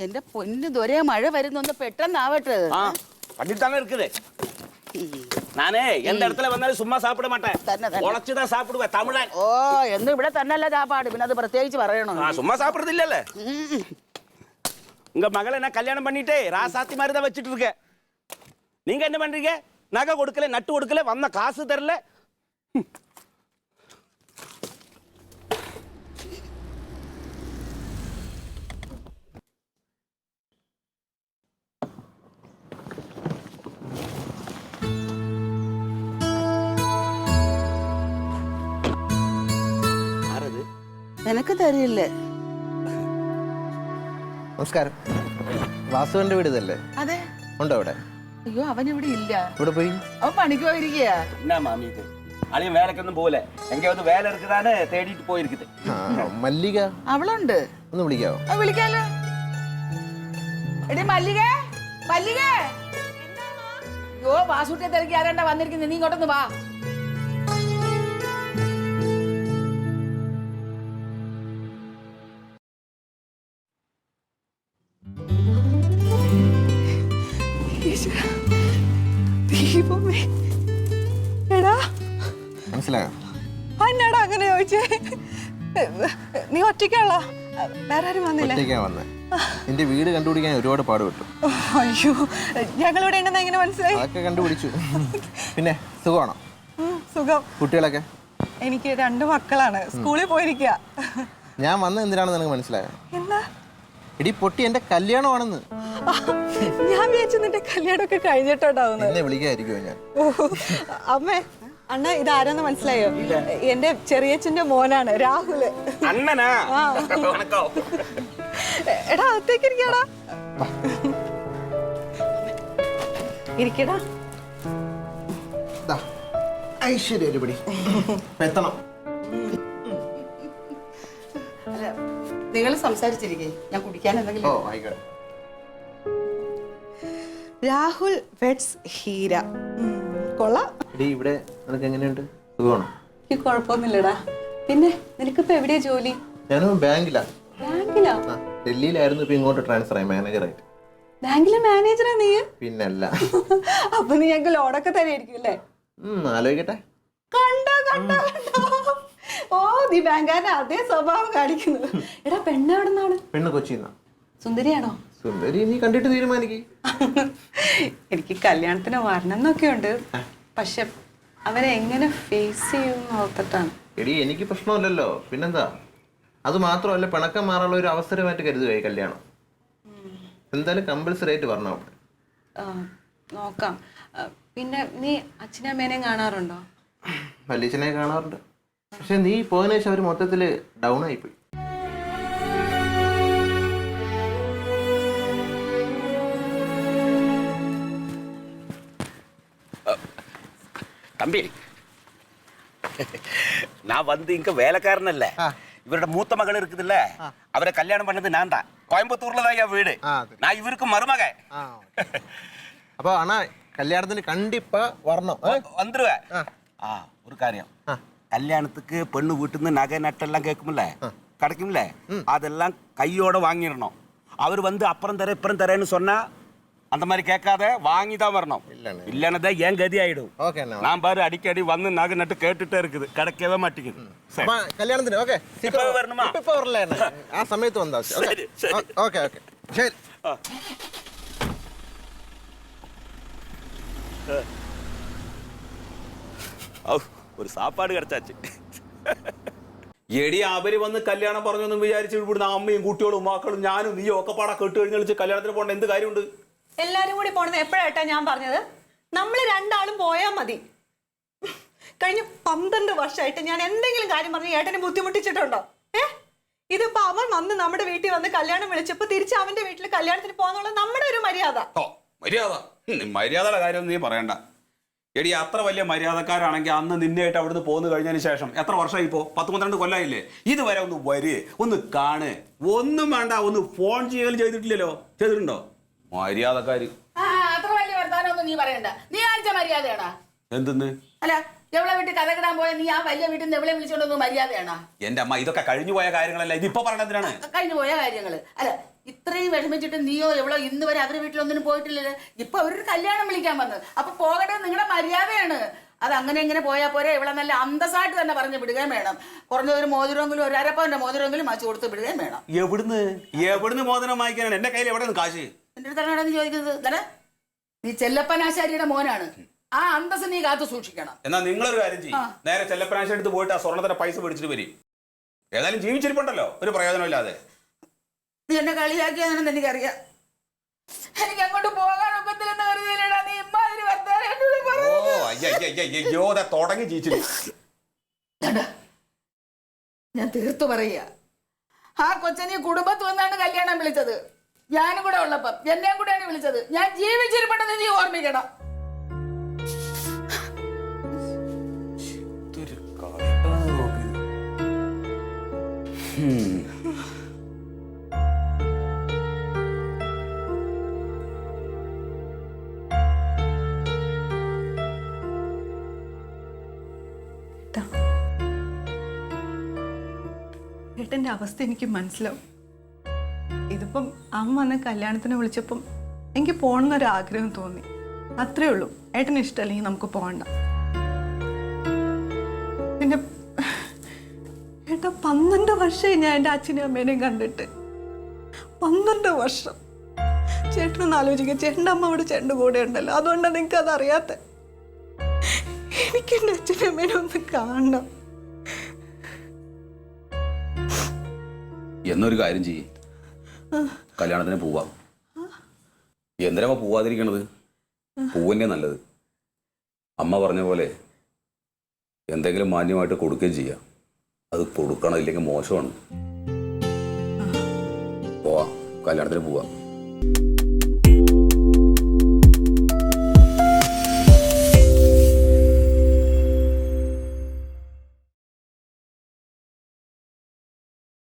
എന്റെ പൊന്നു ദൊരേ മഴ വരുന്നൊന്ന് പെട്ടെന്നാവട്ടെ. பண்ணிட்டு தானே இருக்குது. நானே எந்த இடத்துல வந்தாலும் சும்மா சாப்பிட மாட்டேன். உழைச்சுதான் சாப்பிடுவேன் தமிழன். ഓ എന്നും ഇവിടെ തന്നെയല്ല ചാപ്പാട്, പിന്നെ അത് പ്രത്യേകിച്ച് പറയണോ? சும்மா சாப்பிடுறது இல்லல்ல. உங்க மகளை நான் கல்யாணம் பண்ணிட்டே ராசாத்தி மாதிரி தான் வச்சிட்டு இருக்கேன். நீங்க என்ன பண்றீங்க? நகை கொடுக்கல, நட்டு கொடுக்கல, வந்த காசு தரல. എനക്ക് തരില്ലേ. നമസ്കാരം. വാസുവിന്റെ വീട് ഇതല്ലേ? അതെ. ഉണ്ടോ അവിടെ? അയ്യോ അവൻ ഇവിടെ ഇല്ല. ഇവിടെ പോയി? അവൻ പണിക്ക് പോയിരിക്കുക. என்ன மாமி இது? அழியும் வேலைக்கு ஒன்றும் போகல. எங்கேயாவது வேலை இருக்குதானே தேடிட்டு போயிருக்குது. മല്ലിക അവളുണ്ട്. ഒന്ന് വിളിക്കാവോ? വിളിക്കാലോ. എടി മല്ലിക, മല്ലിക. യോ വാസുട്ടിയെ തിരക്കി ആരാണ്ടാ വന്നിരിക്കുന്നത്, നീ ഇങ്ങോട്ടൊന്ന് വാ. മനസ്സിലായോ? എന്നടാ അങ്ങനെ ചോദിച്ചേ? നീ ഒറ്റയ്ക്കാണല്ലോ, വേറെ ആരും വന്നില്ല? ഒറ്റയ്ക്കാ വന്നേ. നിന്റെ വീട് കണ്ടുപിടിക്കാൻ ഒരുപാട് പാടുപെട്ടു. അയ്യോ, ഞങ്ങളിവിടെ ഉണ്ടെന്ന് എങ്ങനെ മനസ്സിലായി? അതൊക്കെ കണ്ടുപിടിച്ചു. പിന്നെ സുഖമാണോ? സുഖം. കുട്ടികളൊക്കെ? എനിക്ക് 2 മക്കളാണ്, സ്കൂളിൽ പോയിരിക്കുക. ഞാൻ വന്നത് എന്തിനാണെന്ന് നിനക്ക് മനസ്സിലായോ? എന്താ? എടി പൊട്ടി, എന്റെ കല്യാണമാണെന്ന്. ഞാൻ വിചാരിച്ചു നിന്റെ കല്യാണമൊക്കെ കഴിഞ്ഞിട്ടുണ്ടാവുന്നത്. എന്നെ വിളിക്കാതിരിക്കുമോ ഞാൻ? അമ്മേ, അണ്ണ ഇതാരെന്ന് മനസ്സിലായോ? എന്റെ ചെറിയച്ഛന്റെ മോനാണ് രാഹുല്. അണ്ണനാ? എടാ അകത്തേക്ക് ഇരിക്കടാ. ഇരിക്കടാ. ഐശ്വര്യ എത്തണം. നിങ്ങൾ സംസാരിച്ചിരിക്കേ, ഞാൻ കുടിക്കാൻ എന്തെങ്കിലും. ഓ ആയിക്കോട്ടെ. രാഹുൽ വെഡ്സ് ഹീര. കൊള്ളാം. ഇവിടെ നിനക്ക് എങ്ങനെയുണ്ട്? സുഖമാണോ? എനിക്ക് കുഴപ്പമൊന്നുമില്ലടാ. പിന്നെ നിനക്കിപ്പോ എവിടെയാ ജോലി? ഞാനും ബാങ്കിലാ. ബാങ്കിലാ? ഡൽഹിയിലായിരുന്നു, ഇപ്പൊ ഇങ്ങോട്ട് ട്രാൻസ്ഫർ ആയി മാനേജറായിട്ട്. ബാങ്കിലെ മാനേജറാ നീ? പിന്നല്ല. അപ്പൊ നീ ഞങ്ങൾക്ക് ലോണൊക്കെ തന്നെയായിരിക്കും അല്ലേ? ആലോചിക്കട്ടെ. കണ്ടോ കണ്ടോ കണ്ടോ, ഓ നീ ബാങ്കാരന്റെ അതേ സ്വഭാവം കാണിക്കുന്നത്. എടാ പെണ്ണ് എവിടെ നിന്നാണ്? പെണ്ണ് കൊച്ചിന്നാ. സുന്ദരിയാണോ? സുന്ദരി നീ കണ്ടിട്ട് തീരുമാനിക്കേ. എനിക്ക് കല്യാണത്തിന് വരണം എന്നൊക്കെ ഉണ്ട്, പക്ഷെ അവരെ എങ്ങനെ ഫേസ് ചെയ്യുമെന്ന് ഓർത്തിട്ടാണ്. എടി എനിക്ക് പ്രശ്നമില്ലല്ലോ, പിന്നെന്താ? അത് മാത്രമല്ല, പിണക്കം മാറാനുള്ള ഒരു അവസരമായിട്ട് കരുതുകയായി കല്യാണം. എന്തായാലും കമ്പൽസറി ആയിട്ട് വരണം അവിടെ. നോക്കാം. പിന്നെ നീ അച്ഛനും അമ്മേനെയും കാണാറുണ്ടോ? വല്യച്ഛനെ കാണാറുണ്ട്, പക്ഷെ നീ പോയതിനു ശേഷം അവർ മൊത്തത്തില് ഡൗൺ ആയിപ്പോയി. தம்பி, நான் வந்து இங்க வேலைக்காரன் இல்ல, இவரோட மூத்த மகள் இருக்குதுல்ல, அவரை கல்யாணம் பண்ணது நான் தான். கோயம்புத்தூர்ல தான் என் வீடு. நான் இவருக்கு மருமக. அப்போ அண்ணா கல்யாணத்துக்கு கண்டிப்பா வரணும். வந்துருவேன். ஒரு காரியம், கல்யாணத்துக்கு பெண்ணு வீட்டுல நகை நட்டெல்லாம் கேட்கும்ல, கிடைக்கும்ல, அதெல்லாம் கையோட வாங்கிடணும். அவர் வந்து அப்புறம் தரேன் இப்புறம் தரேன்னு சொன்னா அந்த மாதிரி கேட்காத, வாங்கி தான் வரணும். இல்லைன்னா ஏன் கதி ஆயிடும். நான் பாரு அடிக்கடி வந்து நகை நட்டு கேட்டுட்டே இருக்குது, கிடைக்கவே மாட்டேங்குது. கல்யாணத்துக்கு ஓகே இப்போ வரணுமா? இப்போ வரல, ஆ சமயத்து வந்தாச்சு. ஓகே ஓகே சரி. ഒരു സാപ്പാട് കിടച്ചാച്ച്. എടി അവര് വന്ന് കല്യാണം പറഞ്ഞൊന്നും വിചാരിച്ചു ഇവിടുന്ന് അമ്മയും കുട്ടികളും മക്കളും ഞാനും നീയും ഒക്കെ പാടാ കേട്ട് കഴിഞ്ഞ് കല്യാണത്തിന് പോകേണ്ട എന്ത് കാര്യമുണ്ട്? എല്ലാരും കൂടി പോണെന്ന് എപ്പോഴായിട്ടാ ഞാൻ പറഞ്ഞത്? നമ്മൾ രണ്ടാളും പോയാൽ മതി. കഴിഞ്ഞ 12 വർഷമായിട്ട് ഞാൻ എന്തെങ്കിലും കാര്യം പറഞ്ഞ് ഏട്ടനെ ബുദ്ധിമുട്ടിച്ചിട്ടുണ്ടോ? ഇതിപ്പോ അവൻ വന്ന് നമ്മുടെ വീട്ടിൽ വന്ന് കല്യാണം വിളിച്ചപ്പോ തിരിച്ച് അവന്റെ വീട്ടിൽ കല്യാണത്തിന് പോകാന്നുള്ള നമ്മുടെ ഒരു മര്യാദ. മര്യാദയുടെ കാര്യം നീ പറയണ്ട. എടി അത്ര വലിയ മര്യാദക്കാരാണെങ്കിൽ അന്ന് നിന്നെയായിട്ട് അവിടുന്ന് പോന്നു കഴിഞ്ഞതിന് ശേഷം എത്ര വർഷമായി? ഇപ്പോ 10-12 കൊല്ലമായില്ലേ? ഇതുവരെ ഒന്ന് വര്, ഒന്ന് കാണ്, ഒന്നും വേണ്ട, ഒന്ന് ഫോൺ ചെയ്യലും ചെയ്തിട്ടില്ലല്ലോ. ചെയ്തിട്ടുണ്ടോ? മര്യാദക്കാര്. അത്ര വലിയ വർത്താനൊന്നും നീ പറയണ്ട. നീ കാണിച്ച മര്യാദയാടാ. എന്തെന്ന്? അല്ല എവളെ വീട്ടിൽ കഥകിടാൻ പോയ നീ ആ വലിയ വീട്ടിൽ നിന്ന് എവളെ വിളിച്ചോണ്ടൊന്നും മര്യാദയാണോ? എന്റെ അമ്മ ഇതൊക്കെ കഴിഞ്ഞു പോയ കാര്യങ്ങളല്ല, ഇതിപ്പോ പറയണതിനാണ്. കഴിഞ്ഞു പോയ കാര്യങ്ങള് അല്ല. ഇത്രയും വിഷമിച്ചിട്ട് നീയോ എവളോ ഇന്ന് വരെ അവരുടെ വീട്ടിലൊന്നിനും പോയിട്ടില്ലല്ലോ. ഇപ്പൊ അവരൊരു കല്യാണം വിളിക്കാൻ വന്നത്. അപ്പൊ പോകേണ്ടത് നിങ്ങളുടെ മര്യാദയാണ്. അത് അങ്ങനെ എങ്ങനെ പോയാൽ പോരെ, ഇവിടെ നല്ല അന്തസ്സായിട്ട് തന്നെ പറഞ്ഞു വിടുകയും വേണം. കുറഞ്ഞ ഒരു മോതിരമെങ്കിലും, ഒരു അരപ്പവന്റെ മോതിരമെങ്കിലും മാച്ച് കൊടുത്ത് വിടുകയും വേണം. എവിടുന്ന് മോതിരം വാങ്ങിക്കാനാണ്? എന്റെ കയ്യിൽ എവിടെ കാശ്? എന്റെ അടുത്താണ് നീ ചോദിക്കുന്നത്. നീ ചെല്ലപ്പനാശാരിയുടെ മോനാണ്. ആ അന്തസ് നീ കാത്തു സൂക്ഷിക്കണം. എന്നാ നിങ്ങളൊരു കാര്യം ചെയ്യും, നേരെ ചെല്ലപ്പനാശ എടുത്ത് പോയിട്ട് ആ സ്വർണ്ണത്തിന്റെ പൈസ പിടിച്ചിട്ട് വരും. ഏതായാലും ജീവിച്ചിരിപ്പുണ്ടല്ലോ, ഒരു പ്രയോജനമില്ലാതെ. നീ എന്നെ കളിയാക്കിയാണെന്ന് എനിക്കറിയാം. എനിക്ക് അങ്ങോട്ട് പോകാൻ ഒക്കത്തില്ലെന്ന് കരുതിയില്ലടാ നീ ഇമ്മാതിരി വർത്താനം എന്നോട് പറയുന്നത്. തുടങ്ങി ജീവിച്ചില്ല. ഞാൻ തീർത്തു പറയുക, ആ കൊച്ചനെ കുടുംബത്ത് വന്നാണ് കല്യാണം വിളിച്ചത്. ഞാനും കൂടെ ഉള്ളപ്പം എന്നെയും കൂടെയാണ് വിളിച്ചത്. ഞാൻ ജീവിച്ചിരിപ്പുണ്ടെന്ന് നീ ഓർമ്മിക്കണം. ഏട്ടൻ്റെ അവസ്ഥ എനിക്ക് മനസ്സിലാവും. ഇതിപ്പം അമ്മ വന്ന് കല്യാണത്തിന് വിളിച്ചപ്പം എനിക്ക് പോകണമെന്നൊരാഗ്രഹം തോന്നി, അത്രേ ഉള്ളൂ. ഏട്ടന് ഇഷ്ടമല്ലെങ്കിൽ നമുക്ക് പോകണ്ട. പിന്നെ ഏട്ടാ 12 വർഷമായി ഞാൻ എൻ്റെ അച്ഛനെയും അമ്മേനെയും കണ്ടിട്ട്. 12 വർഷം. ചേട്ടനൊന്ന് ആലോചിക്കുക, ചേട്ടൻ്റെ അമ്മ അവിടെ ചേട്ടൻ്റെ കൂടെ ഉണ്ടല്ലോ, അതുകൊണ്ടാണ് നിങ്ങൾക്ക് അതറിയാത്ത. എനിക്ക് എൻ്റെ അച്ഛനും അമ്മേനെ ഒന്ന് കാണണം. എന്നൊരു കാര്യം ചെയ്യേ, കല്യാണത്തിന് പോവാം. എന്തിനാ പോവാതിരിക്കണത്? പൂവന്നെ നല്ലത്. അമ്മ പറഞ്ഞ പോലെ എന്തെങ്കിലും മാന്യമായിട്ട് കൊടുക്കുകയും ചെയ്യാം. അത് കൊടുക്കണം, ഇല്ലെങ്കിൽ മോശമാണ്. പോവാം, കല്യാണത്തിന് പോവാം.